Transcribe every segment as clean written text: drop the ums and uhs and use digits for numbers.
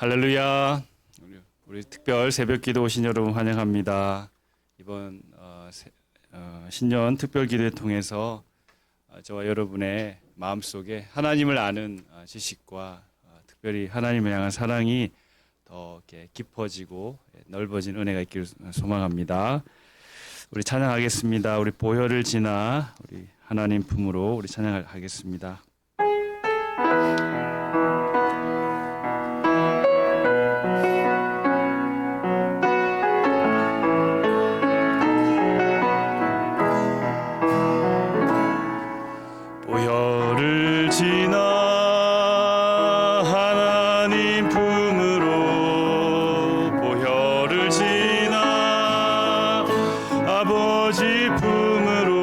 할렐루야. 우리 특별 새벽기도 오신 여러분 환영합니다. 이번 신년 특별기도를 통해서 저와 여러분의 마음속에 하나님을 아는 지식과 특별히 하나님을 향한 사랑이 더 이렇게 깊어지고 넓어진 은혜가 있기를 소망합니다. 우리 찬양하겠습니다. 우리 보혈을 지나 우리 하나님 품으로 우리 찬양하겠습니다. 보혈을 지나 하나님 품으로 보혈을 지나 아버지 품으로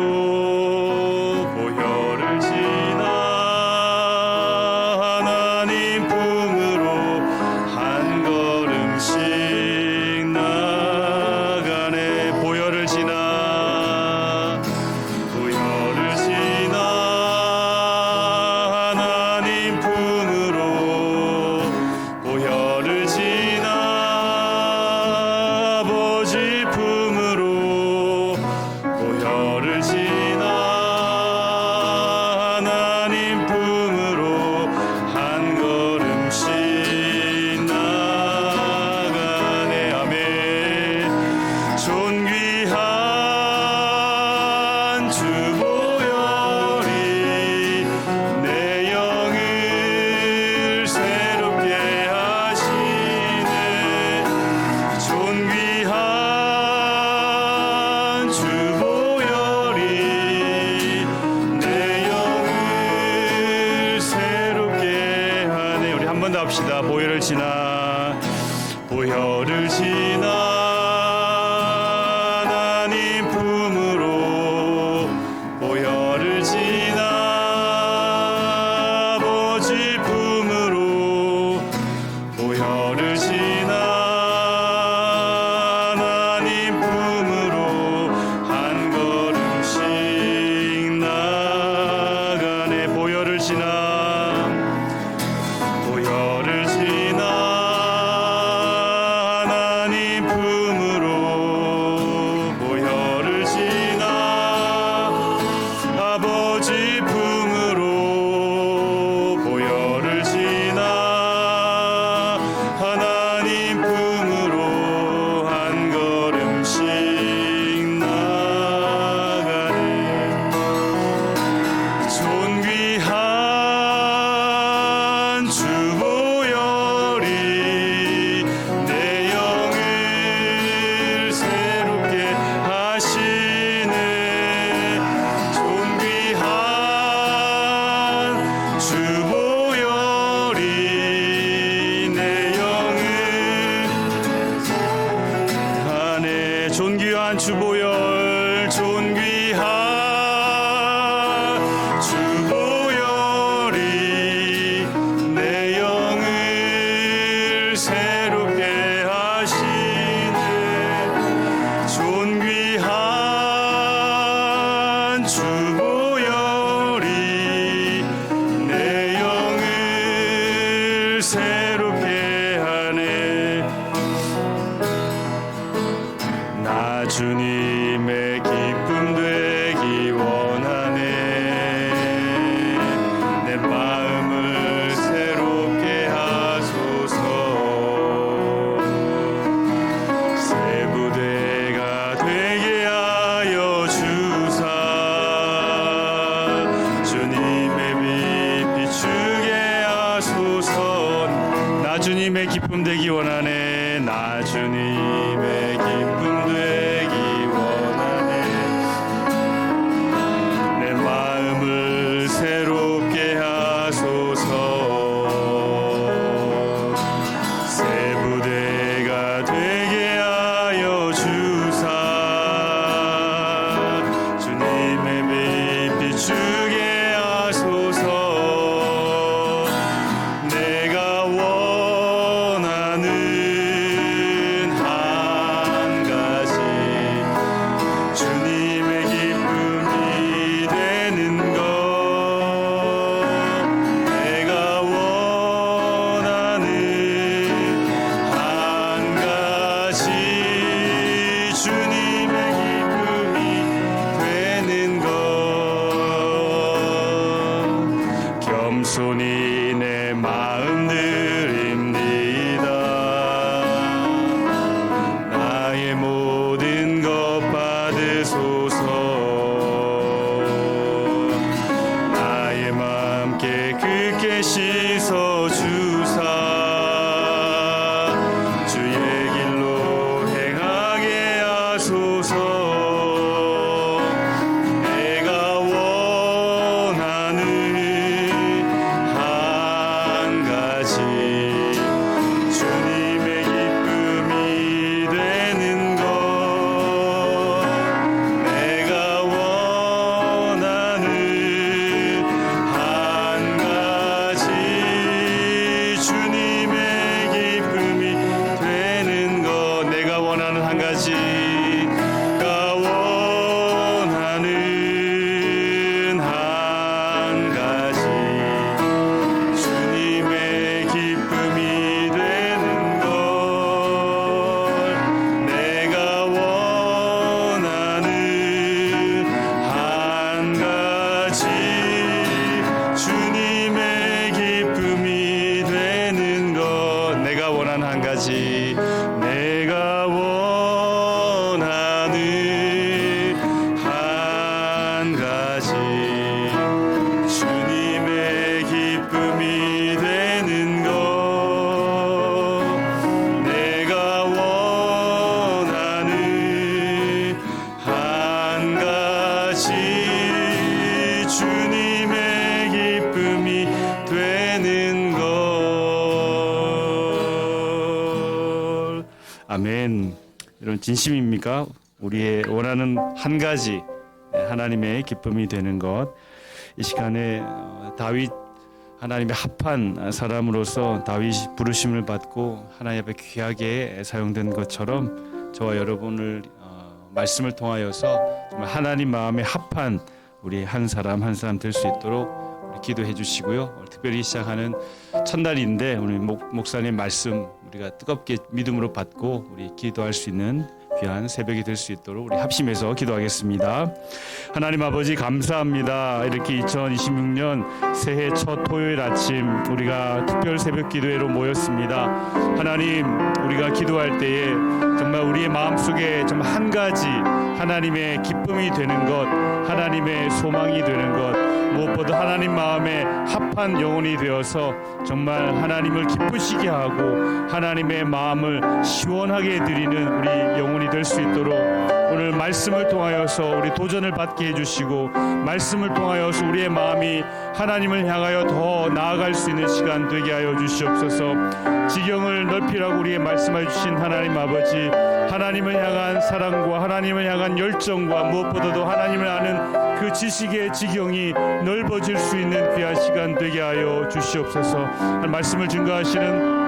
보혈을 지나 하나님 품으로 한 걸음씩 나가네. 보혈을 지나 보혈을 지나 보혈을 지나 아버지 품으로 보혈을 지나 하나님 품으로 한 걸음씩 나가네. 아멘. 존귀한 주 보혈이 내 영을 새롭게 하시네. 존귀한 주 보혈이 내 영을 새롭게 하네. 우리 한 번 더 합시다. 보혈을 지나 보혈을 지나 하나님 품으로 보혈을 지나 아버지 품으로 보혈을 지나 하나님 품으로 한 걸음씩 나가네. 보혈을 지나 보혈을 지나 하나님 품으로 보혈을 지나 아버지 품으로 보혈을 지나 하나님 품으로 한 걸음씩 나가네. 존귀한 주 보혈이 내 영을 새롭게 하시네. 존귀한 주 보혈이 내 영을 하네. 존귀한 주 보혈, 존귀한 주 보혈이 내 영을 새롭게 하시네. 존귀한 주 보혈이 내 영을 새롭게 하네. 나 주님의 기쁨 되기 원하네. 내 마음을 새롭게 하소서. 새 부대가 되게 하여 주사. 주님의 빛 비추게 하소서. 나 주님의 기쁨 되기 원하네. 나 주님의 기쁨 되기 원하네. 내 마음을 새롭게 하소서. 새 부대가 되게 하여 주사. 주님의 빛 비추게 하소서. 내가 원하는 한 손이 내 마음 드립니다. 나의 모든 것 받으소서. 나의 마음 깨끗게 씻어 주사 주의 길로 행하게 하소서. 내가 원하는 한 가지 주님의 기쁨이 되는 것. 내가 원하는 한 가지 주님의 기쁨이 되는 것. 내가 원하는 한 가지. 내가 원하는 한 가지 주님의 기쁨이 되는 것. 내가 원하는 한 가지 주님의 기쁨이 되는 것. 내가 원하는 한 가지. 내가 원하는 한 가지 주님의 기쁨이 되는 것. 내가 원하는 한 가지 주님의 기쁨이 되는 것. 아멘. 여러분 진심입니까? 우리의 원하는 한 가지 하나님의 기쁨이 되는 것. 이 시간에 다윗 하나님의 합한 사람으로서 다윗이 부르심을 받고 하나님 앞에 귀하게 사용된 것처럼 저와 여러분을 말씀을 통하여서 정말 하나님 마음에 합한 우리 한 사람 한 사람 될 수 있도록 우리 기도해 주시고요. 오늘 특별히 시작하는 첫날인데 오늘 목사님 말씀 우리가 뜨겁게 믿음으로 받고 우리 기도할 수 있는 귀한 새벽이 될 수 있도록 우리 합심해서 기도하겠습니다. 하나님 아버지 감사합니다. 이렇게 2026년 새해 첫 토요일 아침 우리가 특별 새벽 기도회로 모였습니다. 하나님 우리가 기도할 때에 정말 우리의 마음속에 정말 한 가지 하나님의 기쁨이 되는 것, 하나님의 소망이 되는 것, 무엇보다 하나님 마음에 합한 영혼이 되어서 정말 하나님을 기쁘시게 하고 하나님의 마음을 시원하게 드리는 우리 영혼이 될 수 있도록 오늘 말씀을 통하여서 우리 도전을 받게 해주시고 말씀을 통하여서 우리의 마음이 하나님을 향하여 더 나아갈 수 있는 시간 되게 하여 주시옵소서. 지경을 넓히라고 우리에게 말씀해 주신 하나님 아버지, 하나님을 향한 사랑과 하나님을 향한 열정과 무엇보다도 하나님을 아는 그 지식의 지경이 넓어질 수 있는 귀한 시간 되게 하여 주시옵소서. 말씀을 증거하시는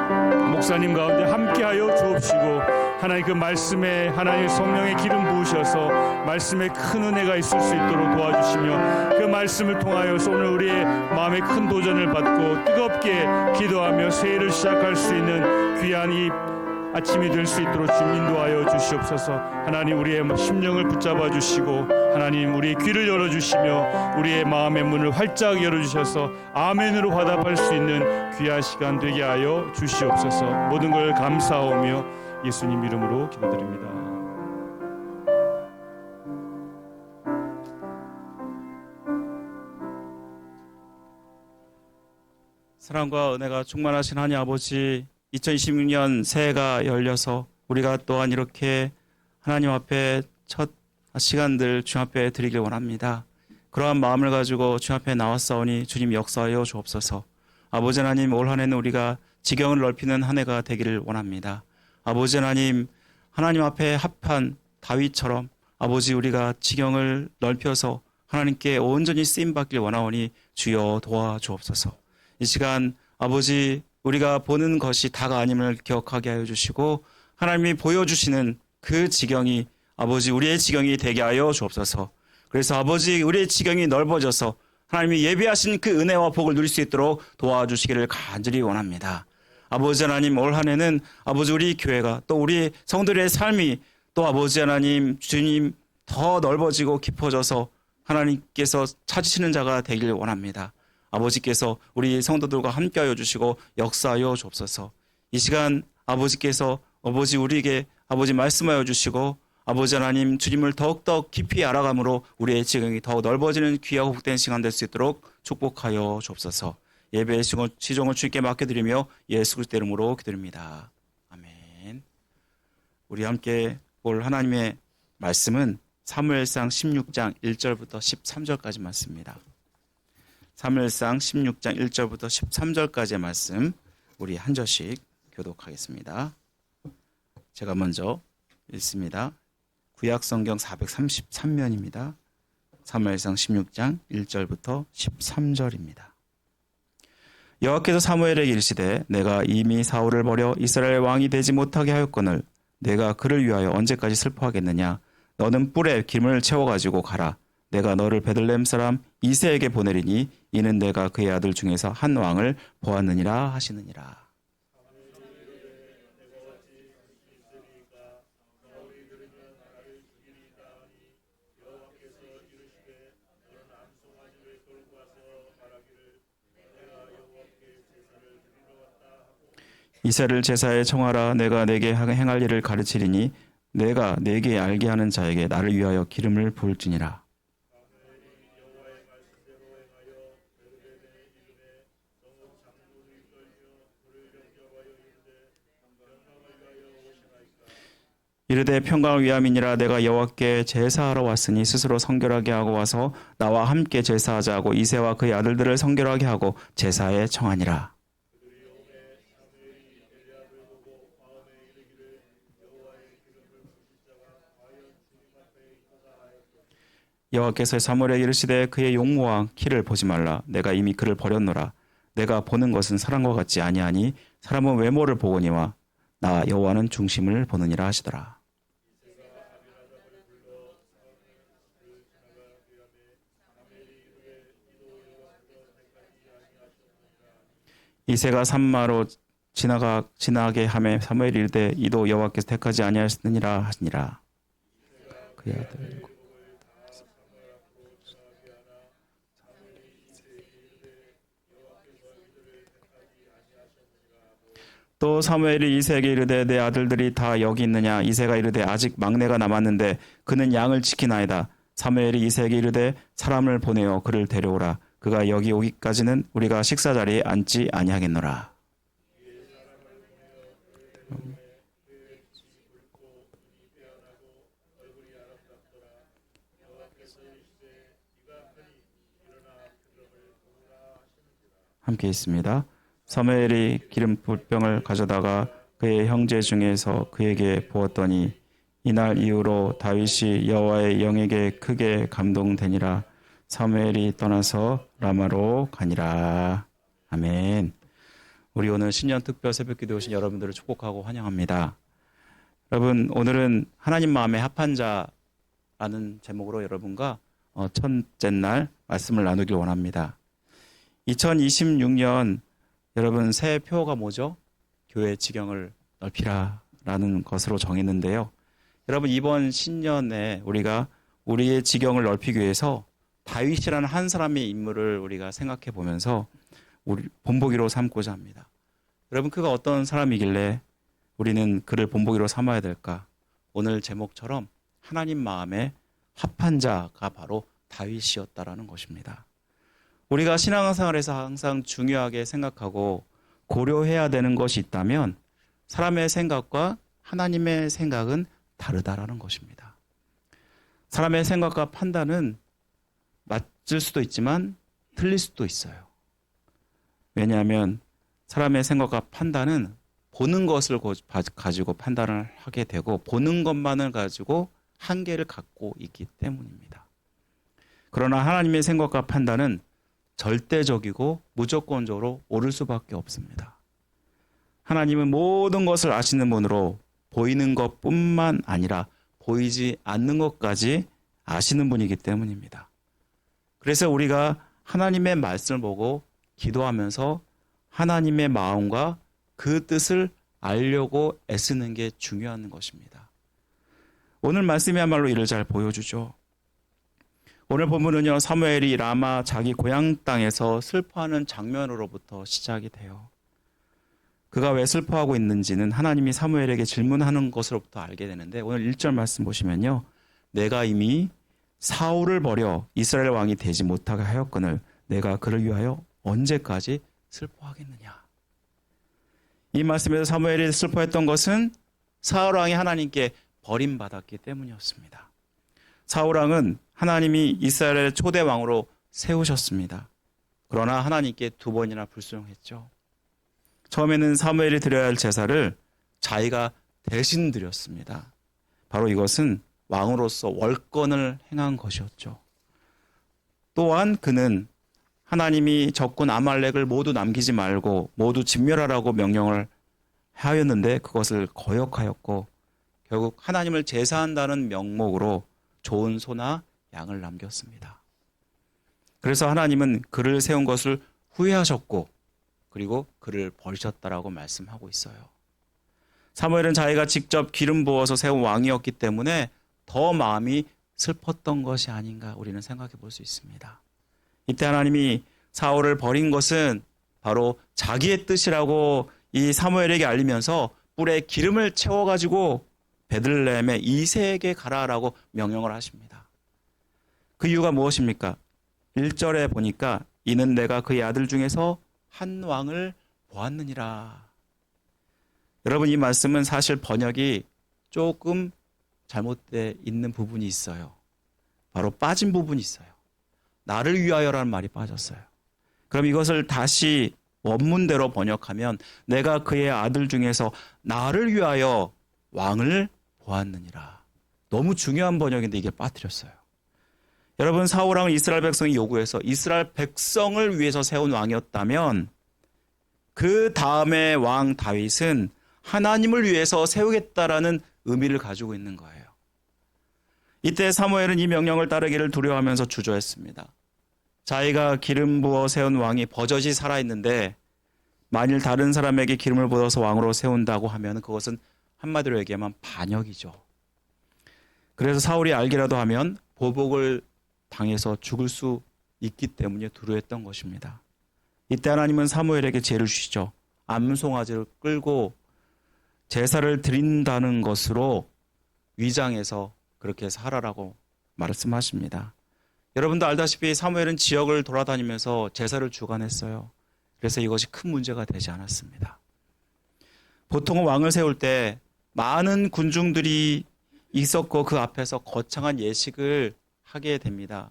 목사님 가운데 함께하여 주옵시고 하나님 그 말씀에 하나님의 성령의 기름 부으셔서 말씀에 큰 은혜가 있을 수 있도록 도와주시며 그 말씀을 통하여서 오늘 우리의 마음에 큰 도전을 받고 뜨겁게 기도하며 새해를 시작할 수 있는 귀한 이 아침이 될 수 있도록 주님 인도하여 주시옵소서. 하나님 우리의 심령을 붙잡아 주시고 하나님 우리의 귀를 열어주시며 우리의 마음의 문을 활짝 열어주셔서 아멘으로 화답할 수 있는 귀한 시간 되게 하여 주시옵소서. 모든 걸 감사하며 예수님 이름으로 기도드립니다. 사랑과 은혜가 충만하신 하나님 아버지, 2026년 새해가 열려서 우리가 또한 이렇게 하나님 앞에 첫 시간들 주님 앞에 드리길 원합니다. 그러한 마음을 가지고 주님 앞에 나왔사오니 주님 역사하여 주옵소서. 아버지 하나님, 올 한 해는 우리가 지경을 넓히는 한 해가 되기를 원합니다. 아버지 하나님, 하나님 앞에 합한 다윗처럼 아버지 우리가 지경을 넓혀서 하나님께 온전히 쓰임받길 원하오니 주여 도와주옵소서. 이 시간 아버지 우리가 보는 것이 다가 아님을 기억하게 하여 주시고 하나님이 보여주시는 그 지경이 아버지 우리의 지경이 되게 하여 주옵소서. 그래서 아버지 우리의 지경이 넓어져서 하나님이 예비하신 그 은혜와 복을 누릴 수 있도록 도와주시기를 간절히 원합니다. 아버지 하나님, 올 한 해는 아버지 우리 교회가 또 우리 성도들의 삶이 또 아버지 하나님 주님 더 넓어지고 깊어져서 하나님께서 찾으시는 자가 되길 원합니다. 아버지께서 우리 성도들과 함께하여 주시고 역사하여 주옵소서. 이 시간 아버지께서 우리에게 말씀하여 주시고 아버지 하나님 주님을 더욱더 깊이 알아감으로 우리의 지경이 더욱 넓어지는 귀하고 복된 시간 될 수 있도록 축복하여 주옵소서. 예배의 시종을 주님께 맡겨드리며 예수 그리스도 이름으로 기도드립니다. 아멘. 우리 함께 볼 하나님의 말씀은 사무엘상 16장 1절부터 13절까지 말씀입니다. 사무엘상 16장 1절부터 13절까지의 말씀 우리 한 절씩 교독하겠습니다. 제가 먼저 읽습니다. 구약성경 433면입니다. 사무엘상 16장 1절부터 13절입니다. 여호와께서 사무엘에게 이르시되 내가 이미 사울을 버려 이스라엘 왕이 되지 못하게 하였거늘 내가 그를 위하여 언제까지 슬퍼하겠느냐. 너는 뿔에 기름을 채워가지고 가라. 내가 너를 베들레헴 사람 이새에게 보내리니 이는 내가 그의 아들 중에서 한 왕을 보았느니라 하시느니라. 이새를 제사에 청하라. 내가 내게 행할 일을 가르치리니 내가 내게 알게 하는 자에게 나를 위하여 기름을 부을지니라. 이르되 평강을 위함이니라. 내가 여호와께 제사하러 왔으니 스스로 성결하게 하고 와서 나와 함께 제사하자 하고 이새와 그의 아들들을 성결하게 하고 제사에 청하니라. 여호와께서 사무엘에게 이르시되 그의 용모와 키를 보지 말라. 내가 이미 그를 버렸노라. 내가 보는 것은 사람과 같지 아니하니 사람은 외모를 보거니와 나 여호와는 중심을 보느니라 하시더라. 이새가 산마로 지나게 하매 사무엘이 이르되 이도 여호와께서 택하지 아니하셨느니라 하시니라. 그의 아들 또 사무엘이 이새에게 이르되 내 아들들이 다 여기 있느냐. 이새가 이르되 아직 막내가 남았는데 그는 양을 지키나이다. 사무엘이 이새에게 이르되 사람을 보내어 그를 데려오라. 그가 여기 오기까지는 우리가 식사 자리에 앉지 아니하겠노라. 함께 있습니다. 사무엘이 기름 붓병을 가져다가 그의 형제 중에서 그에게 부었더니 이날 이후로 다윗이 여호와의 영에게 크게 감동되니라. 사무엘이 떠나서 라마로 가니라. 아멘. 우리 오늘 신년 특별 새벽기도에 오신 여러분들을 축복하고 환영합니다. 여러분, 오늘은 하나님 마음에 합한 자라는 제목으로 여러분과 첫째 날 말씀을 나누길 원합니다. 2026년 여러분 새해 표어가 뭐죠? 교회 지경을 넓히라라는 것으로 정했는데요. 여러분 이번 신년에 우리가 우리의 지경을 넓히기 위해서 다윗이라는 한 사람의 인물을 우리가 생각해 보면서 우리 본보기로 삼고자 합니다. 여러분 그가 어떤 사람이길래 우리는 그를 본보기로 삼아야 될까? 오늘 제목처럼 하나님 마음에 합한 자가 바로 다윗이었다라는 것입니다. 우리가 신앙생활에서 항상 중요하게 생각하고 고려해야 되는 것이 있다면 사람의 생각과 하나님의 생각은 다르다라는 것입니다. 사람의 생각과 판단은 맞을 수도 있지만 틀릴 수도 있어요. 왜냐하면 사람의 생각과 판단은 보는 것을 가지고 판단을 하게 되고 보는 것만을 가지고 한계를 갖고 있기 때문입니다. 그러나 하나님의 생각과 판단은 절대적이고 무조건적으로 옳을 수밖에 없습니다. 하나님은 모든 것을 아시는 분으로 보이는 것뿐만 아니라 보이지 않는 것까지 아시는 분이기 때문입니다. 그래서 우리가 하나님의 말씀을 보고 기도하면서 하나님의 마음과 그 뜻을 알려고 애쓰는 게 중요한 것입니다. 오늘 말씀이야말로 이를 잘 보여주죠. 오늘 본문은요, 사무엘이 라마 자기 고향 땅에서 슬퍼하는 장면으로부터 시작이 돼요. 그가 왜 슬퍼하고 있는지는 하나님이 사무엘에게 질문하는 것으로부터 알게 되는데, 오늘 1절 말씀 보시면요, 내가 이미 사울을 버려 이스라엘 왕이 되지 못하게 하였거늘 내가 그를 위하여 언제까지 슬퍼하겠느냐. 이 말씀에서 사무엘이 슬퍼했던 것은 사울 왕이 하나님께 버림받았기 때문이었습니다. 사울 왕은 하나님이 이스라엘의 초대 왕으로 세우셨습니다. 그러나 하나님께 2번이나 불순종했죠. 처음에는 사무엘이 드려야 할 제사를 자기가 대신 드렸습니다. 바로 이것은 왕으로서 월권을 행한 것이었죠. 또한 그는 하나님이 적군 아말렉을 모두 남기지 말고 모두 진멸하라고 명령을 하였는데 그것을 거역하였고, 결국 하나님을 제사한다는 명목으로 좋은 소나 양을 남겼습니다. 그래서 하나님은 그를 세운 것을 후회하셨고, 그리고 그를 버리셨다라고 말씀하고 있어요. 사무엘은 자기가 직접 기름 부어서 세운 왕이었기 때문에 더 마음이 슬펐던 것이 아닌가 우리는 생각해 볼 수 있습니다. 이때 하나님이 사울을 버린 것은 바로 자기의 뜻이라고 이 사무엘에게 알리면서 뿔에 기름을 채워가지고 베들레헴의 이새에게 가라라고 명령을 하십니다. 그 이유가 무엇입니까? 1절에 보니까 이는 내가 그의 아들 중에서 한 왕을 보았느니라. 여러분, 이 말씀은 사실 번역이 조금 잘못되어 있는 부분이 있어요. 바로 빠진 부분이 있어요. 나를 위하여라는 말이 빠졌어요. 그럼 이것을 다시 원문대로 번역하면 내가 그의 아들 중에서 나를 위하여 왕을 보았느니라. 너무 중요한 번역인데 이게 빠뜨렸어요. 여러분, 사울 왕은 이스라엘 백성이 요구해서 이스라엘 백성을 위해서 세운 왕이었다면 그 다음에 왕 다윗은 하나님을 위해서 세우겠다라는 의미를 가지고 있는 거예요. 이때 사무엘은 이 명령을 따르기를 두려워하면서 주저했습니다. 자기가 기름 부어 세운 왕이 버젓이 살아있는데 만일 다른 사람에게 기름을 부어서 왕으로 세운다고 하면 그것은 한마디로 얘기하면 반역이죠. 그래서 사울이 알기라도 하면 보복을 당해서 죽을 수 있기 때문에 두려워했던 것입니다. 이때 하나님은 사무엘에게 죄를 주시죠. 암송아지를 끌고 제사를 드린다는 것으로 위장해서 그렇게 해서 하라라고 말씀하십니다. 여러분도 알다시피 사무엘은 지역을 돌아다니면서 제사를 주관했어요. 그래서 이것이 큰 문제가 되지 않았습니다. 보통은 왕을 세울 때 많은 군중들이 있었고 그 앞에서 거창한 예식을 하게 됩니다.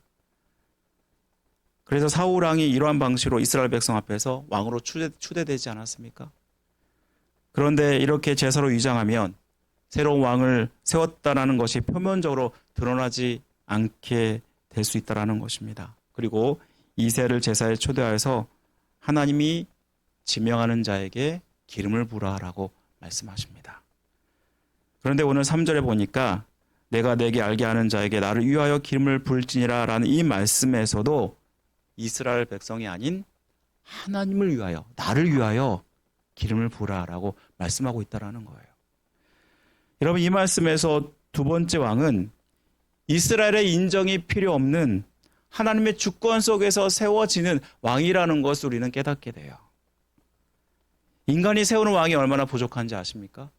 그래서 사울 왕이 이러한 방식으로 이스라엘 백성 앞에서 왕으로 추대되지 않았습니까? 그런데 이렇게 제사로 위장하면 새로운 왕을 세웠다라는 것이 표면적으로 드러나지 않게 될 수 있다라는 것입니다. 그리고 이새를 제사에 초대하여서 하나님이 지명하는 자에게 기름을 부라라고 말씀하십니다. 그런데 오늘 3절에 보니까 내가 내게 알게 하는 자에게 나를 위하여 기름을 불지니라 라는 이 말씀에서도 이스라엘 백성이 아닌 하나님을 위하여, 나를 위하여 기름을 부라라고 말씀하고 있다라는 거예요. 여러분, 이 말씀에서 두 번째 왕은 이스라엘의 인정이 필요 없는 하나님의 주권 속에서 세워지는 왕이라는 것을 우리는 깨닫게 돼요. 인간이 세우는 왕이 얼마나 부족한지 아십니까?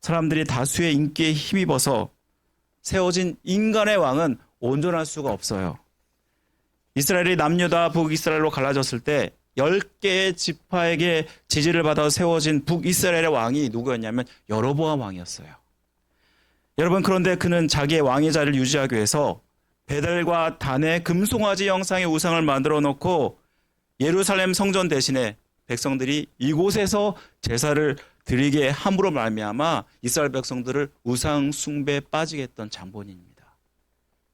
사람들이 다수의 인기에 힘입어서 세워진 인간의 왕은 온전할 수가 없어요. 이스라엘이 남유다 북이스라엘로 갈라졌을 때 10개의 지파에게 지지를 받아 세워진 북이스라엘의 왕이 누구였냐면 여로보암 왕이었어요. 여러분, 그런데 그는 자기의 왕의 자리를 유지하기 위해서 베델과 단의 금송아지 형상의 우상을 만들어 놓고 예루살렘 성전 대신에 백성들이 이곳에서 제사를 드리게 함으로 말미암아 이스라엘 백성들을 우상 숭배에 빠지게 했던 장본인입니다.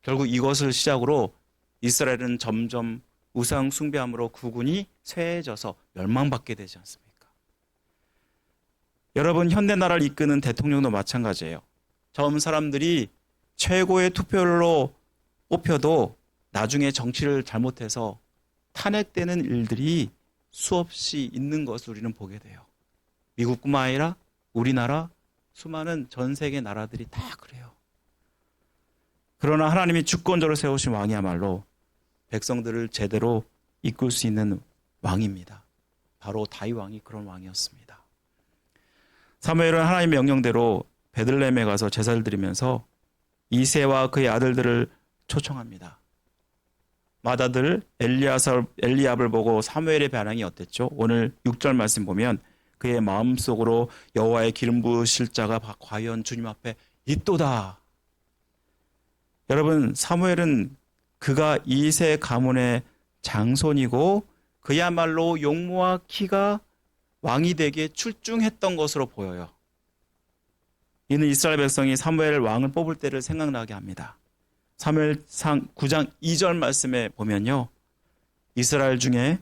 결국 이것을 시작으로 이스라엘은 점점 우상 숭배함으로 국운이 쇠해져서 멸망받게 되지 않습니까? 여러분, 현대 나라를 이끄는 대통령도 마찬가지예요. 처음 사람들이 최고의 투표로 뽑혀도 나중에 정치를 잘못해서 탄핵되는 일들이 수없이 있는 것을 우리는 보게 돼요. 미국뿐만 아니라 우리나라 수많은 전 세계 나라들이 다 그래요. 그러나 하나님이 주권적으로 세우신 왕이야말로 백성들을 제대로 이끌 수 있는 왕입니다. 바로 다윗 왕이 그런 왕이었습니다. 사무엘은 하나님의 명령대로 베들레헴에 가서 제사를 드리면서 이새와 그의 아들들을 초청합니다. 맏아들 엘리압을 보고 사무엘의 반응이 어땠죠? 오늘 6절 말씀 보면 그의 마음속으로 여호와의 기름 부으실 자가 과연 주님 앞에 있도다. 여러분, 사무엘은 그가 이새 가문의 장손이고 그야말로 용모와 키가 왕이 되기에 출중했던 것으로 보여요. 이는 이스라엘 백성이 사무엘 왕을 뽑을 때를 생각나게 합니다. 사무엘상 9장 2절 말씀에 보면요, 이스라엘 중에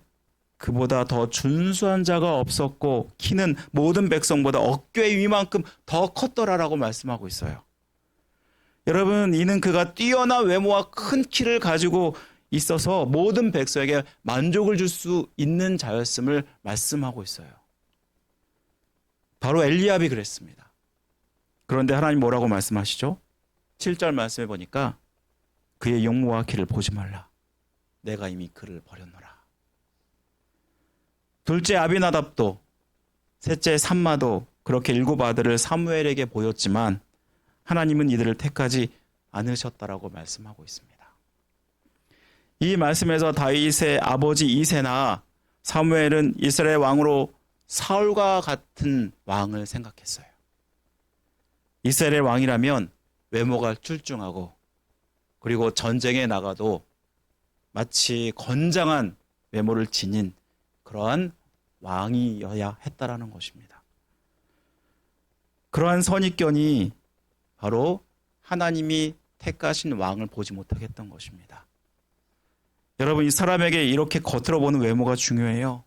그보다 더 준수한 자가 없었고 키는 모든 백성보다 어깨 위만큼 더 컸더라라고 말씀하고 있어요. 여러분, 이는 그가 뛰어난 외모와 큰 키를 가지고 있어서 모든 백성에게 만족을 줄 수 있는 자였음을 말씀하고 있어요. 바로 엘리압이 그랬습니다. 그런데 하나님 뭐라고 말씀하시죠? 7절 말씀해 보니까 그의 용모와 키를 보지 말라. 내가 이미 그를 버렸노라. 둘째 아비나답도 셋째 삼마도 그렇게 7 아들을 사무엘에게 보였지만 하나님은 이들을 택하지 않으셨다라고 말씀하고 있습니다. 이 말씀에서 다윗의 아버지 이새나 사무엘은 이스라엘 왕으로 사울과 같은 왕을 생각했어요. 이스라엘 왕이라면 외모가 출중하고 그리고 전쟁에 나가도 마치 건장한 외모를 지닌 그러한 왕이어야 했다라는 것입니다. 그러한 선입견이 바로 하나님이 택하신 왕을 보지 못하게 했던 것입니다. 여러분, 이 사람에게 이렇게 겉으로 보는 외모가 중요해요.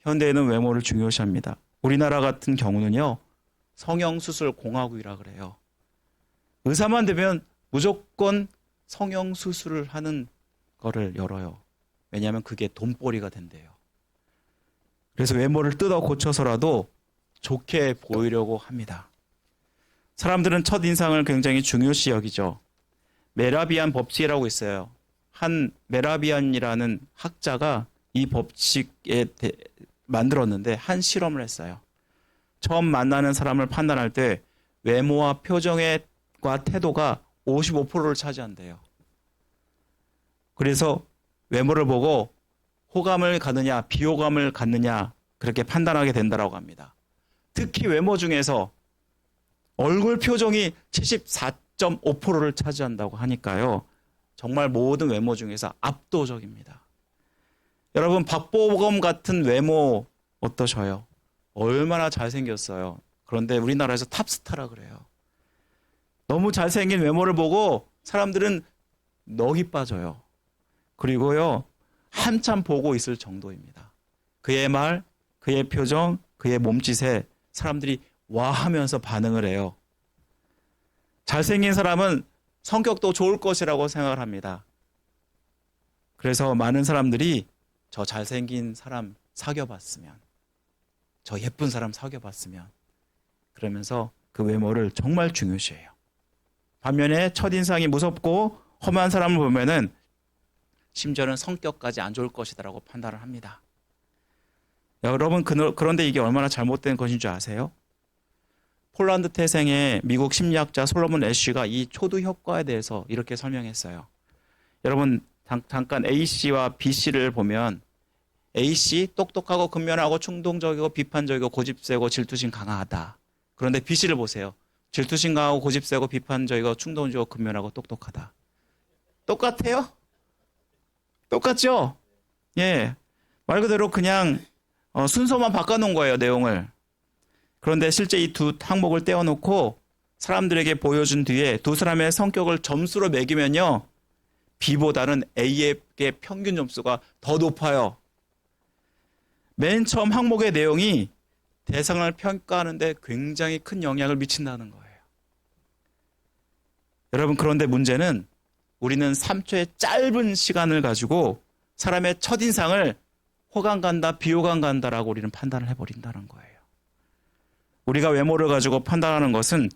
현대에는 외모를 중요시합니다. 우리나라 같은 경우는요, 성형수술 공화국이라 그래요. 의사만 되면 무조건 성형수술을 하는 거를 열어요. 왜냐하면 그게 돈벌이가 된대요. 그래서 외모를 뜯어 고쳐서라도 좋게 보이려고 합니다. 사람들은 첫인상을 굉장히 중요시 여기죠. 메라비안 법칙이라고 있어요. 한 메라비안이라는 학자가 이 법칙에 만들었는데 한 실험을 했어요. 처음 만나는 사람을 판단할 때 외모와 표정과 태도가 55%를 차지한대요. 그래서 외모를 보고 호감을 갖느냐 비호감을 갖느냐 그렇게 판단하게 된다고 합니다. 특히 외모 중에서 얼굴 표정이 74.5%를 차지한다고 하니까요. 정말 모든 외모 중에서 압도적입니다. 여러분, 박보검 같은 외모 어떠셔요? 얼마나 잘생겼어요. 그런데 우리나라에서 탑스타라 그래요. 너무 잘생긴 외모를 보고 사람들은 넋이 빠져요. 그리고요, 한참 보고 있을 정도입니다. 그의 말, 그의 표정, 그의 몸짓에 사람들이 와 하면서 반응을 해요. 잘생긴 사람은 성격도 좋을 것이라고 생각을 합니다. 그래서 많은 사람들이 저 잘생긴 사람 사귀어봤으면, 저 예쁜 사람 사귀어봤으면 그러면서 그 외모를 정말 중요시해요. 반면에 첫인상이 무섭고 험한 사람을 보면은 심지어는 성격까지 안 좋을 것이다라고 판단을 합니다. 여러분, 그런데 이게 얼마나 잘못된 것인 줄 아세요? 폴란드 태생의 미국 심리학자 솔로몬 애쉬가 이 초두 효과에 대해서 이렇게 설명했어요. 여러분, 잠깐 A씨와 B씨를 보면 A씨 똑똑하고 근면하고 충동적이고 비판적이고 고집세고 질투심 강하다. 그런데 B씨를 보세요. 질투심 강하고 고집세고 비판적이고 충동적이고 근면하고 똑똑하다. 똑같아요? 똑같죠? 예. 말 그대로 그냥 순서만 바꿔놓은 거예요, 내용을. 그런데 실제 이 두 항목을 떼어놓고 사람들에게 보여준 뒤에 두 사람의 성격을 점수로 매기면요, B보다는 A의 평균 점수가 더 높아요. 맨 처음 항목의 내용이 대상을 평가하는데 굉장히 큰 영향을 미친다는 거예요. 여러분, 그런데 문제는 우리는 3초의 짧은 시간을 가지고 사람의 첫인상을 호감 간다, 비호감 간다라고 우리는 판단을 해버린다는 거예요. 우리가 외모를 가지고 판단하는 것은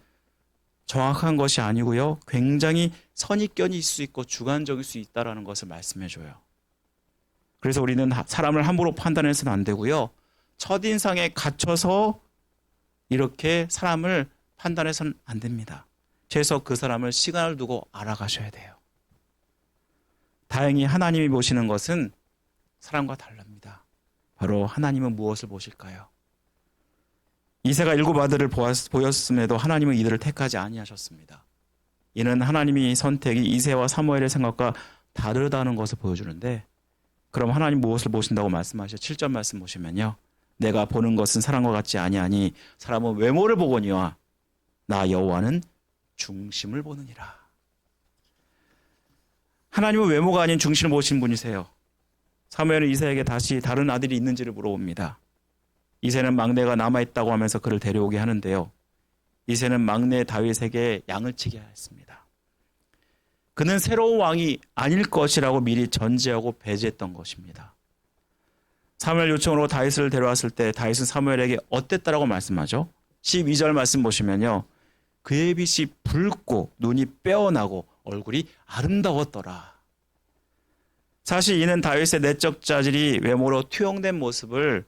정확한 것이 아니고요. 굉장히 선입견이 있을 수 있고 주관적일 수 있다라는 것을 말씀해 줘요. 그래서 우리는 사람을 함부로 판단해서는 안 되고요. 첫인상에 갇혀서 이렇게 사람을 판단해서는 안 됩니다. 최소 그 사람을 시간을 두고 알아가셔야 돼요. 다행히 하나님이 보시는 것은 사람과 다릅니다. 바로 하나님은 무엇을 보실까요? 이새가 7 아들을 보였음에도 하나님은 이들을 택하지 아니하셨습니다. 이는 하나님이 선택이 이새와 사무엘의 생각과 다르다는 것을 보여주는데, 그럼 하나님 무엇을 보신다고 말씀하셔? 7절 말씀 보시면요. 내가 보는 것은 사람과 같지 아니하니 사람은 외모를 보거니와 나 여호와는 중심을 보느니라. 하나님은 외모가 아닌 중심을 보신 분이세요. 사무엘은 이새에게 다시 다른 아들이 있는지를 물어봅니다. 이새는 막내가 남아있다고 하면서 그를 데려오게 하는데요. 이새는 막내 다윗에게 양을 치게 하였습니다. 그는 새로운 왕이 아닐 것이라고 미리 전제하고 배제했던 것입니다. 사무엘 요청으로 다윗을 데려왔을 때 다윗은 사무엘에게 어땠다라고 말씀하죠? 12절 말씀 보시면요. 그의 빛이 붉고 눈이 빼어나고 얼굴이 아름다웠더라. 사실 이는 다윗의 내적 자질이 외모로 투영된 모습을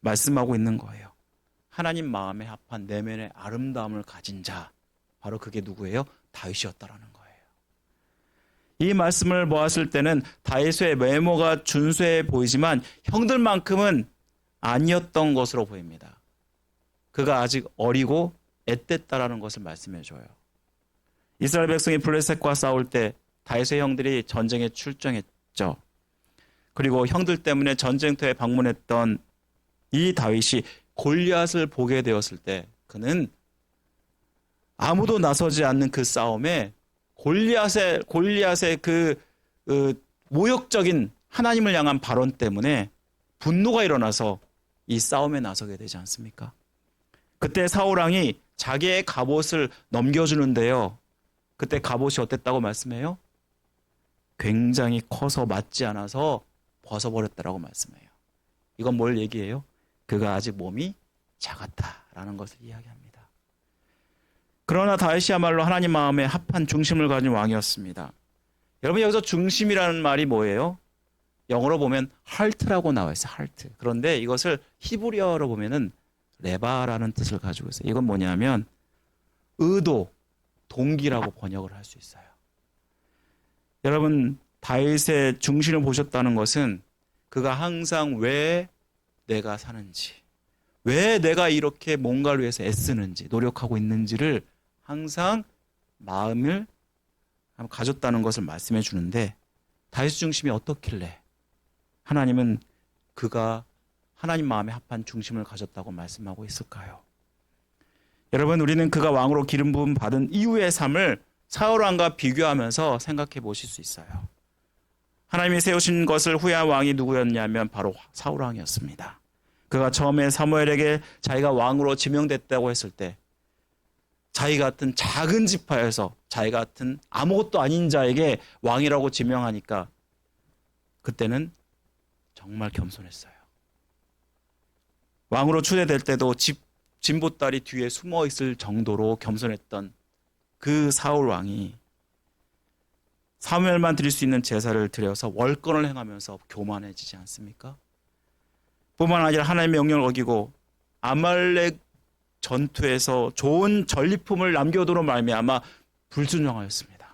말씀하고 있는 거예요. 하나님 마음에 합한 내면의 아름다움을 가진 자, 바로 그게 누구예요? 다윗이었다라는 거예요. 이 말씀을 보았을 때는 다윗의 외모가 준수해 보이지만 형들만큼은 아니었던 것으로 보입니다. 그가 아직 어리고 앳됐다라는 것을 말씀해 줘요. 이스라엘 백성이 블레셋과 싸울 때 다윗의 형들이 전쟁에 출정했죠. 그리고 형들 때문에 전쟁터에 방문했던 이 다윗이 골리앗을 보게 되었을 때 그는 아무도 나서지 않는 그 싸움에 골리앗의 그 모욕적인 하나님을 향한 발언 때문에 분노가 일어나서 이 싸움에 나서게 되지 않습니까? 그때 사울 왕이 자기의 갑옷을 넘겨주는데요. 그때 갑옷이 어땠다고 말씀해요? 굉장히 커서 맞지 않아서 벗어버렸다라고 말씀해요. 이건 뭘 얘기해요? 그가 아직 몸이 작았다라는 것을 이야기합니다. 그러나 다윗이야말로 하나님 마음에 합한 중심을 가진 왕이었습니다. 여러분 여기서 중심이라는 말이 뭐예요? 영어로 보면 heart라고 나와 있어요. heart. 그런데 이것을 히브리어로 보면은 레바라는 뜻을 가지고 있어요. 이건 뭐냐면 의도, 동기라고 번역을 할 수 있어요. 여러분 다윗의 중심을 보셨다는 것은 그가 항상 왜 내가 사는지, 왜 내가 이렇게 뭔가를 위해서 애쓰는지, 노력하고 있는지를 항상 마음을 가졌다는 것을 말씀해 주는데, 다윗 중심이 어떻길래 하나님은 그가 하나님 마음에 합한 중심을 가졌다고 말씀하고 있을까요? 여러분 우리는 그가 왕으로 기름 부음 받은 이후의 삶을 사울 왕과 비교하면서 생각해 보실 수 있어요. 하나님이 세우신 것을 후회한 왕이 누구였냐면 바로 사울 왕이었습니다. 그가 처음에 사무엘에게 자기가 왕으로 지명됐다고 했을 때 자기 같은 작은 지파에서 자기 같은 아무것도 아닌 자에게 왕이라고 지명하니까 그때는 정말 겸손했어요. 왕으로 추대될 때도 진보딸이 뒤에 숨어 있을 정도로 겸손했던 그 사울 왕이 사무엘만 드릴 수 있는 제사를 드려서 월권을 행하면서 교만해지지 않습니까? 뿐만 아니라 하나님의 명령을 어기고 아말렉 전투에서 좋은 전리품을 남겨두로 말미암아 불순종하였습니다.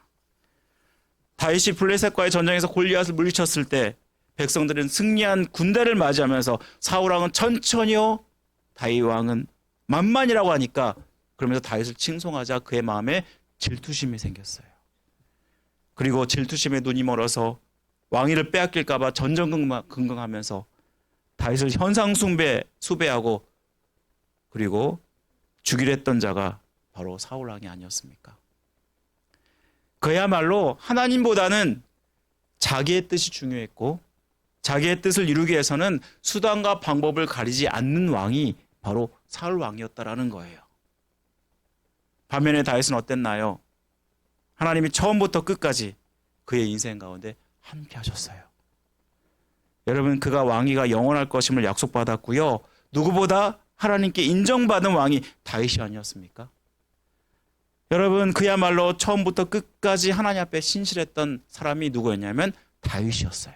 다윗이 블레셋과의 전쟁에서 골리앗을 물리쳤을 때 백성들은 승리한 군대를 맞이하면서 사울 왕은 천천히요, 다윗 왕은 만만이라고 하니까 그러면서 다윗을 칭송하자 그의 마음에 질투심이 생겼어요. 그리고 질투심에 눈이 멀어서 왕위를 빼앗길까 봐 전전긍긍하면서 다윗을 수배하고 그리고 죽이려 했던 자가 바로 사울 왕이 아니었습니까? 그야말로 하나님보다는 자기의 뜻이 중요했고 자기의 뜻을 이루기 위해서는 수단과 방법을 가리지 않는 왕이 바로 사울 왕이었다라는 거예요. 반면에 다윗은 어땠나요? 하나님이 처음부터 끝까지 그의 인생 가운데 함께 하셨어요. 여러분 그가 왕위가 영원할 것임을 여러분, 그야말로 처음부터 끝까지 하나님 앞에 신실했던 사람이 누구였냐면 다윗이었어요.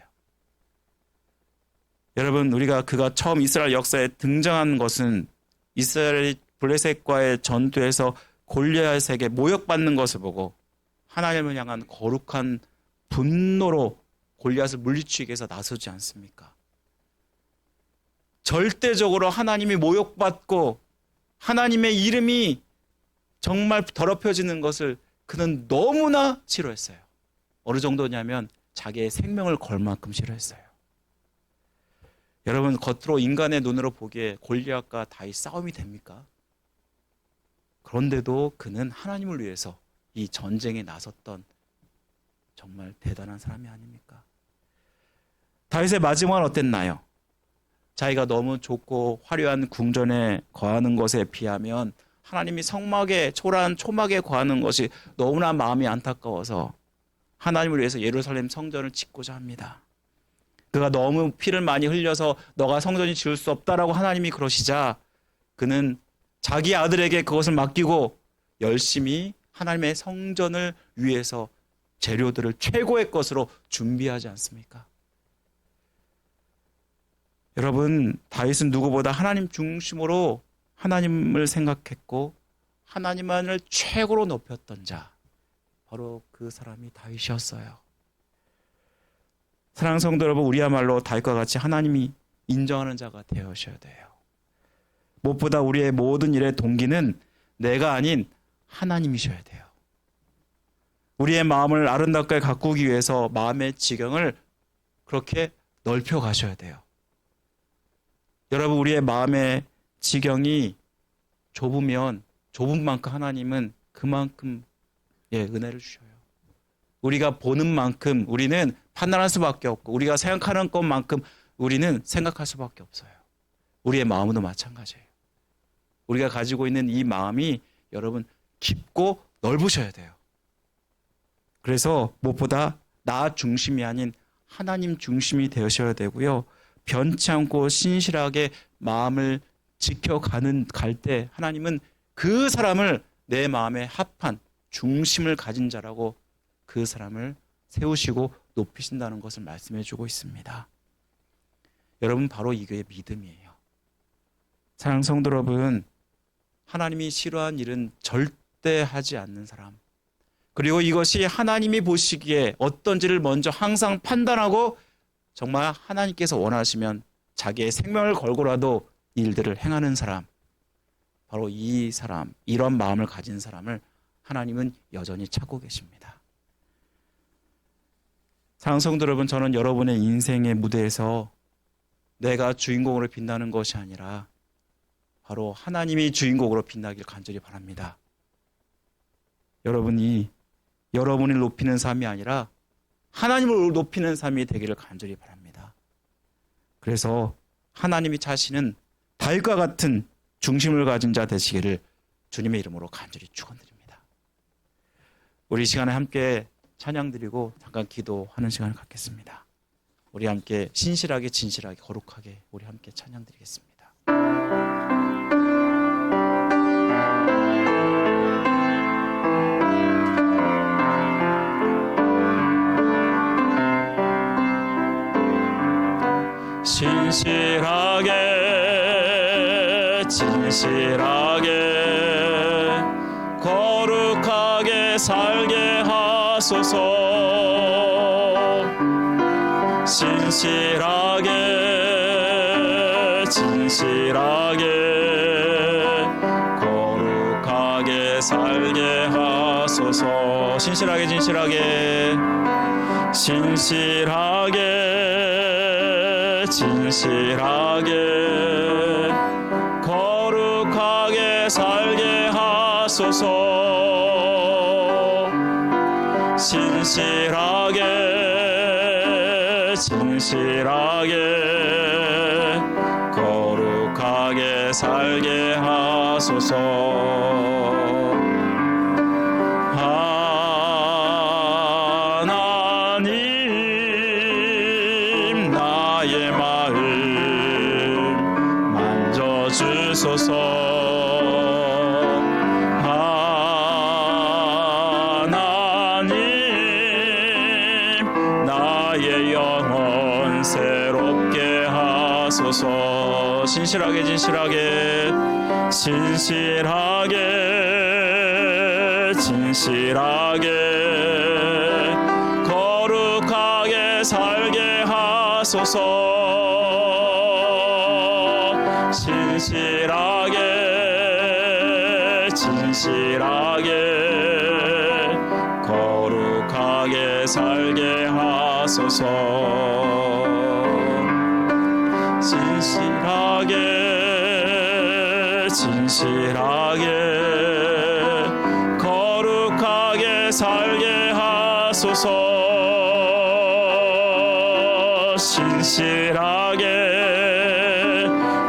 여러분, 우리가 그가 처음 이스라엘 역사에 등장한 것은 이스라엘이 블레셋과의 전투에서 골리앗에게 모욕받는 것을 보고 하나님을 향한 거룩한 분노로 골리앗을 물리치기 위해서 나서지 않습니까? 절대적으로 하나님이 모욕받고 하나님의 이름이 정말 더럽혀지는 것을 그는 너무나 싫어했어요. 어느 정도냐면 자기의 생명을 걸 만큼 싫어했어요. 여러분, 겉으로 인간의 눈으로 보기에 골리앗과 다윗 싸움이 됩니까? 그런데도 그는 하나님을 위해서 이 전쟁에 나섰던 정말 대단한 사람이 아닙니까? 다윗의 마지막은 어땠나요? 자기가 너무 좁고 화려한 궁전에 거하는 것에 비하면 하나님이 성막에 초라한 초막에 거하는 것이 너무나 마음이 안타까워서 하나님을 위해서 예루살렘 성전을 짓고자 합니다. 그가 너무 피를 많이 흘려서 너가 성전이 지을 수 없다라고 하나님이 그러시자 그는 자기 아들에게 그것을 맡기고 열심히 하나님의 성전을 위해서 재료들을 최고의 것으로 준비하지 않습니까? 여러분, 다윗은 누구보다 하나님 중심으로 하나님을 생각했고 하나님만을 최고로 높였던 자, 바로 그 사람이 다윗이었어요. 사랑하는 성도 여러분, 우리야말로 다윗과 같이 하나님이 인정하는 자가 되어셔야 돼요. 무엇보다 우리의 모든 일의 동기는 내가 아닌 하나님이셔야 돼요. 우리의 마음을 아름답게 가꾸기 위해서 마음의 지경을 그렇게 넓혀 가셔야 돼요. 여러분, 우리의 마음의 지경이 좁으면 좁은 만큼 하나님은 그만큼 은혜를 주셔요. 우리가 보는 만큼 우리는 판단할 수밖에 없고 우리가 생각하는 것만큼 우리는 생각할 수밖에 없어요. 우리의 마음도 마찬가지예요. 우리가 가지고 있는 이 마음이 여러분 깊고 넓으셔야 돼요. 그래서 무엇보다 나 중심이 아닌 하나님 중심이 되셔야 되고요. 변치 않고 신실하게 마음을 갈 때 하나님은 그 사람을 내 마음에 합한 중심을 가진 자라고 그 사람을 세우시고 높이신다는 것을 말씀해 주고 있습니다. 여러분, 바로 이게 믿음이에요. 사랑하는 성도 여러분, 하나님이 싫어한 일은 절대 하지 않는 사람, 그리고 이것이 하나님이 보시기에 어떤지를 먼저 항상 판단하고 정말 하나님께서 원하시면 자기의 생명을 걸고라도 일들을 행하는 사람, 바로 이 사람, 이런 마음을 가진 사람을 하나님은 여전히 찾고 계십니다. 사랑하는 성도 여러분, 저는 여러분의 인생의 무대에서 내가 주인공으로 빛나는 것이 아니라 바로 하나님이 주인공으로 빛나길 간절히 바랍니다. 여러분이 여러분을 높이는 삶이 아니라 하나님을 높이는 삶이 되기를 간절히 바랍니다. 그래서 하나님이 자신은 다윗과 같은 중심을 가진 자 되시기를 주님의 이름으로 간절히 축원드립니다. 우리 이 시간에 함께 찬양드리고 잠깐 기도하는 시간을 갖겠습니다. 우리 함께 신실하게 진실하게 거룩하게 우리 함께 찬양드리겠습니다. 신실하게 진실하게 거룩하게 살게 하소서. 신실하게 진실하게 거룩하게 살게 하소서. 신실하게 진실하게 진실하게 거룩하게 살게 하소서. 신실하게 거룩하게 살게 하소서. 주소서. 진실하게 진실하게 진실하게 진실하게 거룩하게 살게 하소서. 진실하게 진실하게 거룩하게 살게 하소서. 진실하게 진실하게 거룩하게 살게 하소서. 진실하게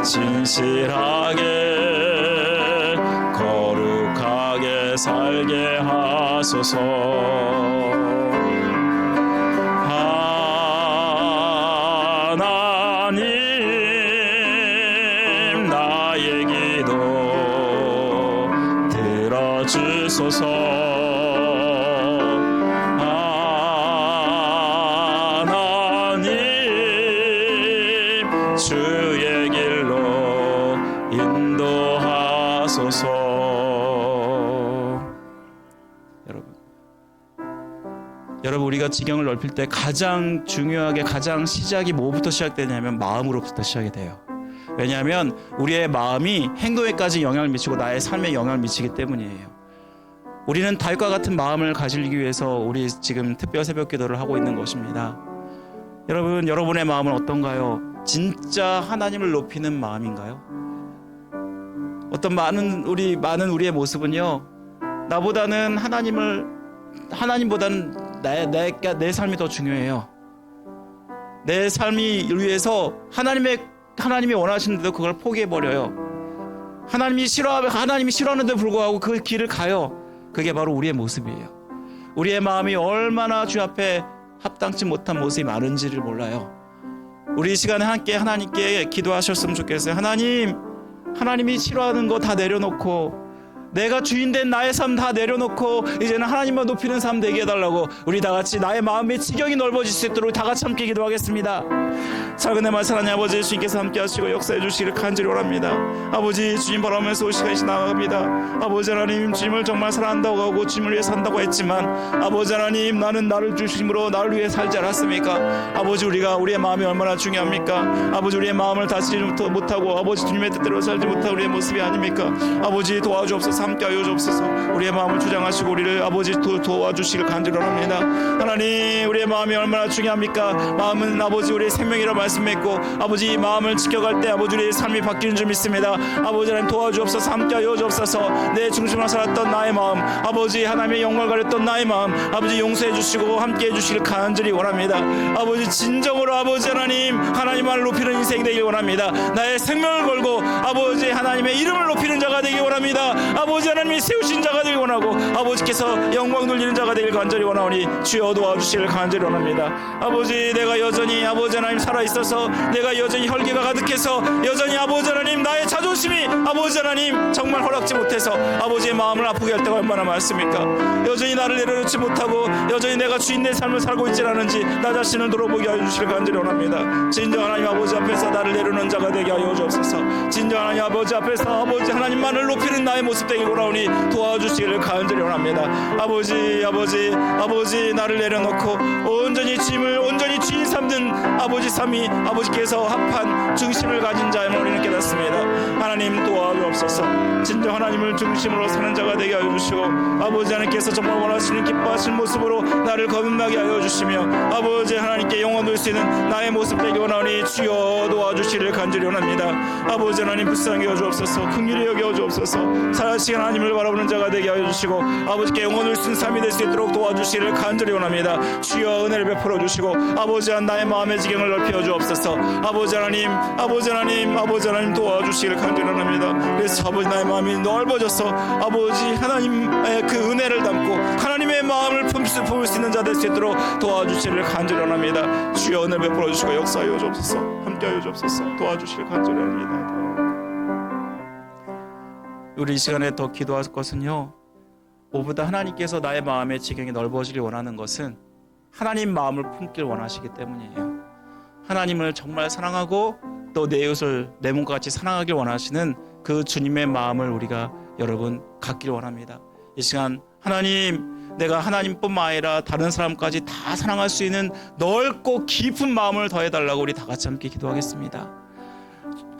진실하게 거룩하게 살게 하소서. 하나님 나의 기도 들어주소서. 하나님 주의 길로 인도하소서. 여러분 우리가 지경을 넓힐 때 가장 중요하게 가장 시작이 뭐부터 시작되냐면 마음으로부터 시작이 돼요. 왜냐하면 우리의 마음이 행동에까지 영향을 미치고 나의 삶에 영향을 미치기 때문이에요. 우리는 다윗과 같은 마음을 가지기 위해서 우리 지금 특별 새벽 기도를 하고 있는 것입니다. 여러분, 여러분의 마음은 어떤가요? 진짜 하나님을 높이는 마음인가요? 어떤 많은 우리의 모습은요, 나보다는 하나님보다는 내 삶이 더 중요해요. 내 삶이 위해서 하나님이 원하시는데도 그걸 포기해 버려요. 하나님이 싫어하는데 불구하고 그 길을 가요. 그게 바로 우리의 모습이에요. 우리의 마음이 얼마나 주 앞에 합당치 못한 모습이 많은지를 몰라요. 우리 이 시간에 함께 하나님께 기도하셨으면 좋겠어요. 하나님이 싫어하는 거 다 내려놓고 내가 주인된 나의 삶 다 내려놓고 이제는 하나님만 높이는 삶 되게 해달라고 우리 다 같이 나의 마음의 지경이 넓어질 수 있도록 다 같이 함께 기도하겠습니다. 작은 내 말씀 하나님 아버지 주님께서 함께 하시고 역사해 주시기를 간절히 원합니다. 아버지 주님 바라면서 이 시간이 나갑니다. 아버지 하나님 주님을 정말 사랑한다고 하고 주님을 위해 산다고 했지만 아버지 하나님 나는 나를 주심으로 나를 위해 살지 않았습니까? 아버지 우리의 마음이 얼마나 중요합니까? 아버지 우리의 마음을 다스리지 못하고 아버지 주님의 뜻대로 살지 못한 우리의 모습이 아닙니까? 아버지 도와주옵소서. 함께하여 주옵소서. 우리의 마음을 주장하시고 우리를 아버지 도와주시길 간절히 원합니다. 하나님 우리의 마음이 얼마나 중요합니까? 마음은 아버지 우리의 생명이라 말씀했고 아버지 이 마음을 지켜갈 때 아버지 우리의 삶이 바뀌는 줄 믿습니다. 아버지 하나님 도와주옵소서. 함께하여 주옵소서. 내 중심으로 살았던 나의 마음 아버지 하나님의 영광을 가렸던 나의 마음 아버지 용서해 주시고 함께해 주시길 간절히 원합니다. 아버지 진정으로 아버지 하나님만을 높이는 인생이 되길 원합니다. 나의 생명을 걸고 아버지 하나님의 이름을 높이는 자가 되길 원합니다. 아버지 하나님이 세우신 자가 되길 원하고 아버지께서 영광 돌리는 자가 되길 간절히 원하오니 주여 도와주시길 간절히 원합니다. 아버지 내가 여전히 아버지 하나님 살아있어서 내가 여전히 혈기가 가득해서 여전히 아버지 하나님 나의 자존심이 아버지 하나님 정말 허락지 못해서 아버지의 마음을 아프게 할 때가 얼마나 많습니까? 여전히 나를 내려놓지 못하고 여전히 내가 주인의 삶을 살고 있지 않은지 나 자신을 돌아보게 하여 주시길 간절히 원합니다. 진정 하나님 아버지 앞에서 나를 내려놓는 자가 되게 하여 주옵소서. 진정 하나님 아버지 앞에서 아버지 하나님만을 높이는 나의 모습 되길 원하오니 도와주시기를 간절히 원합니다. 아버지 나를 내려놓고 온전히 주인 삼는 아버지 삶이 아버지께서 합한 중심을 가진 자임을 우리는 깨닫습니다. 하나님 도와주옵소서. 진정 하나님을 중심으로 사는 자가 되게 하여 주시고 아버지 하나님께서 정말 원하시는 기뻐하시는 모습으로 나를 거듭나게 하여 주시며 아버지 하나님께 영원 돌 수 있는 나의 모습 되게 원하오니 주여 도와주시기를 간절히 원합니다. 아버지 하나님 불쌍히 여주옵소서. 긍휼히 여겨 주옵소서. 살아계신 하나님을 바라보는 자가 되게 하여 주시고 아버지께 영원을 쓴 삶이 될 수 있도록 도와주시기를 간절히 원합니다. 주여 은혜를 베풀어 주시고 아버지 하나님 나의 마음의 지경을 넓혀 주옵소서. 아버지 하나님 도와주시기를 간절히 원합니다. 그래서 아버지 나의 마음이 넓어져서 아버지 하나님의 그 은혜를 담고 하나님의 마음을 품을 수 있는 자 될 수 있도록 도와주시기를 간절히 원합니다. 주여 은혜 베풀어 주시고 역사하여 주옵소서. 함께하여 주옵소서. 도와주시기를 간절히 원합니다. 우리 이 시간에 더 기도할 것은요, 무엇보다 하나님께서 나의 마음의 지경이 넓어지길 원하는 것은 하나님 마음을 품길 원하시기 때문이에요. 하나님을 정말 사랑하고 또 내 이웃을 내 몸과 같이 사랑하길 원하시는 그 주님의 마음을 우리가 여러분 갖기를 원합니다. 이 시간 하나님, 내가 하나님뿐만 아니라 다른 사람까지 다 사랑할 수 있는 넓고 깊은 마음을 더해달라고 우리 다 같이 함께 기도하겠습니다.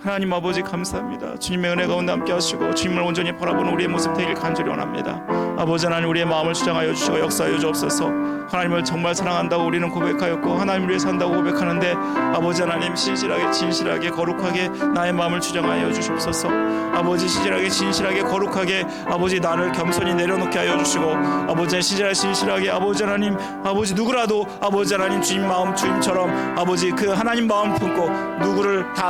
하나님 아버지 감사합니다. 주님의 은혜 가운데 함께 하시고 주님을 온전히 바라보는 우리의 모습 되길 간절히 원합니다. 아버지 하나님, 우리의 마음을 주장하여 주시고 역사하여 주옵소서. 하나님을 정말 사랑한다고 우리는 고백하였고 하나님을 위해 산다고 고백하는데 아버지 하나님, 신실하게 진실하게 거룩하게 나의 마음을 주장하여 주시옵소서. 아버지 신실하게 진실하게 거룩하게 아버지 나를 겸손히 내려놓게 하여 주시고 아버지 신실하게 진실하게 아버지 하나님, 아버지 누구라도 아버지 하나님 주님 마음 주님처럼 아버지 그 하나님 마음 품고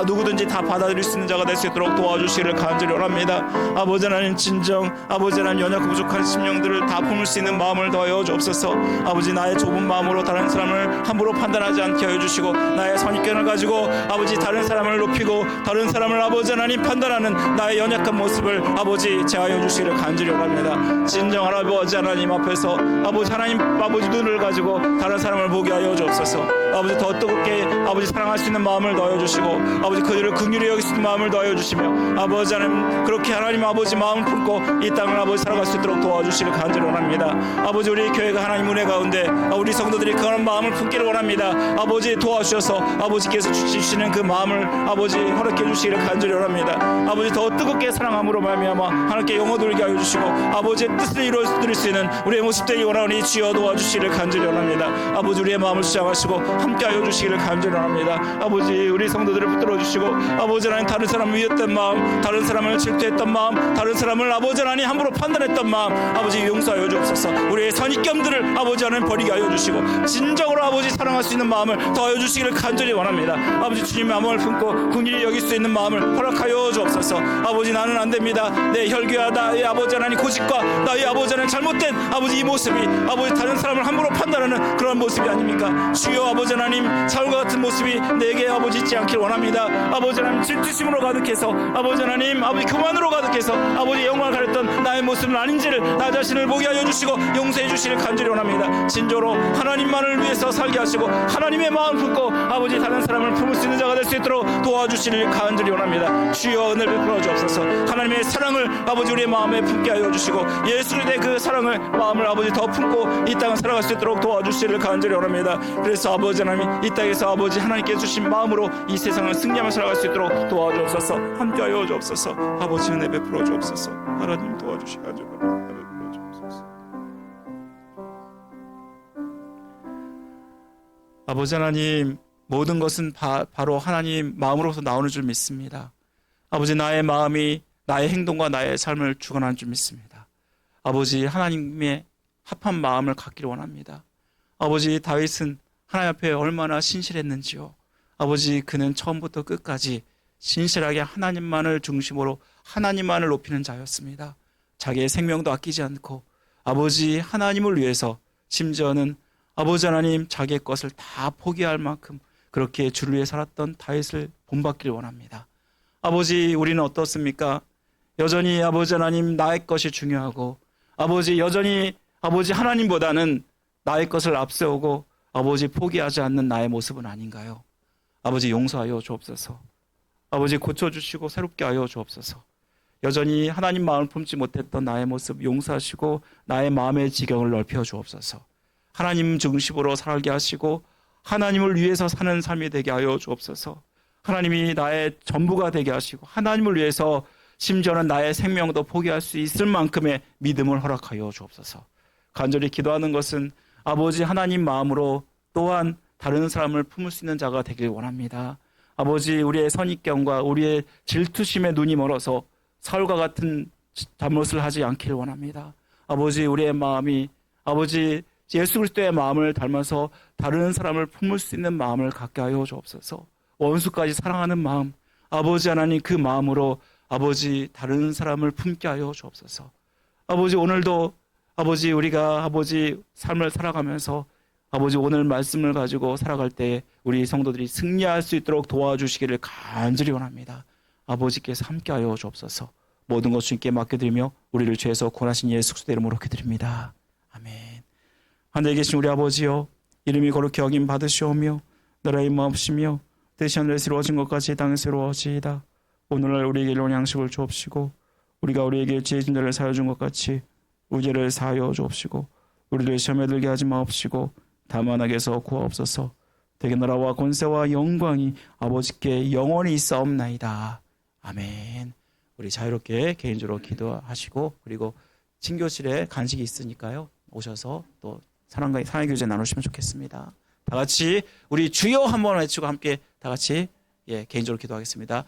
누구든지 다 받아들일 수 있는 자가 될 수 있도록 도와주시기를 간절히 원합니다. 아버지 하나님, 진정 아버지 하나님 연약하고 부족한 심령들을 다 품을 수 있는 마음을 더하여 주옵소서. 아버지 나의 좁은 마음으로 다른 사람을 함부로 판단하지 않게 하여 주시고 나의 선입견을 가지고 아버지 다른 사람을 높이고 다른 사람을 아버지 하나님 판단하는 나의 연약한 모습을 아버지 제하여 주시기를 간절히 원합니다. 진정 아버지 하나님 앞에서 아버지 하나님 아버지 눈을 가지고 다른 사람을 보게 하여 주옵소서. 아버지 더 뜨겁게 아버지 사랑할 수 있는 마음을 더하여 주시고 아버지 그들을 긍휼히 여길 수 있는 마음을 더하여 주시며 아버지 하나님 그렇게 하나님 아버지 마음을 품고 이 땅을 아버지 살아갈 수 있도록 도와주시기를 간절히 원합니다. 아버지 우리 교회가 하나님 은혜 가운데 우리 성도들이 그런 마음을 품기를 원합니다. 아버지 도와주셔서 아버지께서 주시는 그 마음을 아버지 허락해 주시기를 간절히 원합니다. 아버지 더 뜨겁게 사랑함으로 말미암아 하나님께 영어 돌게 하여 주시고 아버지의 뜻을 이루어 드릴 수 있는 우리의 모습들이 원하오니 주여 도와주시기를 간절히 원합니다. 아버지 우리의 마음을 주장하시고 함께 하여 주시기를 간절히 원합니다. 아버지 우리 성도들을 붙들어 주시고 아버지 하나님 다른 사람을 위했던 마음, 다른 사람을 질투했던 마음, 다른 사람을 아버지 하나님 함부로 판단했던 마음 아버지 용서하여 주옵소서. 우리의 선입견들을 아버지 하나님 버리게 하여 주시고 진정으로 아버지 사랑할 수 있는 마음을 더하여 주시기를 간절히 원합니다. 아버지 주님의 마음을 품고 긍휼히 여길 수 있는 마음을 허락하여 주옵소서. 아버지 나는 안 됩니다. 내 혈기와 나의 아버지 하나님 고집과 나의 아버지 하나님 잘못된 아버지 이 모습이 아버지 다른 사람을 함부로 판단하는 그런 모습이 아닙니까? 주여 아버지 하나님 사울과 같은 모습이 내게 아버지 있지 않길 원합니다. 아버지 하나님 질투심으로 가득해서 아버지 하나님 아버지 교만으로 가득해서 아버지 영광을 가렸던 나의 모습은 아닌지를 나 자신을 보게 하여 주시고 용서해 주시기를 간절히 원합니다. 진정으로 하나님만을 위해서 살게 하시고 하나님의 마음 품고 아버지 다른 사람을 품을 수 있는 자가 될 수 있도록 도와주시기를 간절히 원합니다. 주여 은혜를 베풀어 주옵소서. 하나님의 사랑을 아버지 우리의 마음에 품게 하여 주시고 예수 그리스도의 그 사랑을 마음을 아버지 더 품고 이 땅을 살아갈 수 있도록 도와주시기를 간절히 원합니다. 그래서 아버지 하나님 이 땅에서 아버지 하나님께 주신 마음으로 이 세상을 승리하며 살아갈 수 있도록 도와주옵소서. 함께하여 주옵소서. 아버지 은혜 베풀어 주옵소서. 하나님 도와주시기 간절히 원합니다. 베풀어 주옵소서. 아버지 하나님 모든 것은 바로 하나님 마음으로서 나오는 줄 믿습니다. 아버지 나의 마음이 나의 행동과 나의 삶을 주관하는 줄 믿습니다. 아버지 하나님의 합한 마음을 갖기를 원합니다. 아버지 다윗은 하나님 앞에 얼마나 신실했는지요. 아버지 그는 처음부터 끝까지 신실하게 하나님만을 중심으로 하나님만을 높이는 자였습니다. 자기의 생명도 아끼지 않고 아버지 하나님을 위해서 심지어는 아버지 하나님 자기의 것을 다 포기할 만큼 그렇게 주를 위해 살았던 다윗을 본받기를 원합니다. 아버지 우리는 어떻습니까? 여전히 아버지 하나님 나의 것이 중요하고 아버지 여전히 아버지 하나님보다는 나의 것을 앞세우고 아버지 포기하지 않는 나의 모습은 아닌가요? 아버지 용서하여 주옵소서. 아버지 고쳐주시고 새롭게 하여 주옵소서. 여전히 하나님 마음을 품지 못했던 나의 모습 용서하시고 나의 마음의 지경을 넓혀 주옵소서. 하나님 중심으로 살게 하시고 하나님을 위해서 사는 삶이 되게 하여 주옵소서. 하나님이 나의 전부가 되게 하시고 하나님을 위해서 심지어는 나의 생명도 포기할 수 있을 만큼의 믿음을 허락하여 주옵소서. 간절히 기도하는 것은 아버지 하나님 마음으로 또한 다른 사람을 품을 수 있는 자가 되길 원합니다. 아버지 우리의 선입견과 우리의 질투심에 눈이 멀어서 사울과 같은 잘못을 하지 않기를 원합니다. 아버지 우리의 마음이 아버지 예수 그리스도의 마음을 닮아서 다른 사람을 품을 수 있는 마음을 갖게 하여 주옵소서. 원수까지 사랑하는 마음 아버지 하나님 그 마음으로 아버지 다른 사람을 품게 하여 주옵소서. 아버지 오늘도 아버지 우리가 아버지 삶을 살아가면서 아버지 오늘 말씀을 가지고 살아갈 때 우리 성도들이 승리할 수 있도록 도와주시기를 간절히 원합니다. 아버지께서 함께하여 주옵소서. 모든 것 주님께 맡겨드리며 우리를 죄에서 구원하신 예수 그리스도 이름으로 기도드립니다. 아멘. 하늘에 계신 우리 아버지여 이름이 거룩히 여김 받으시오며 나라의 임하옵시며 뜻이 하늘에서 이루어진 것 같이 땅에서 이루어지이다. 오늘날 우리에게 일용 양식을 주옵시고 우리가 우리에게 죄 진 자를 사하여 준 것 같이 우리 죄를 사하여 주옵시고 우리를 시험에 들게 하지 마옵시고 다만 악에서 구하옵소서. 대개 나라와 권세와 영광이 아버지께 영원히 있사옵나이다. 아멘. 우리 자유롭게 개인적으로 기도하시고 그리고 친교실에 간식이 있으니까요. 오셔서 또 사랑과 사랑의 교제 나누시면 좋겠습니다. 다 같이 우리 주여 한번 외치고 함께 다 같이 개인적으로 기도하겠습니다.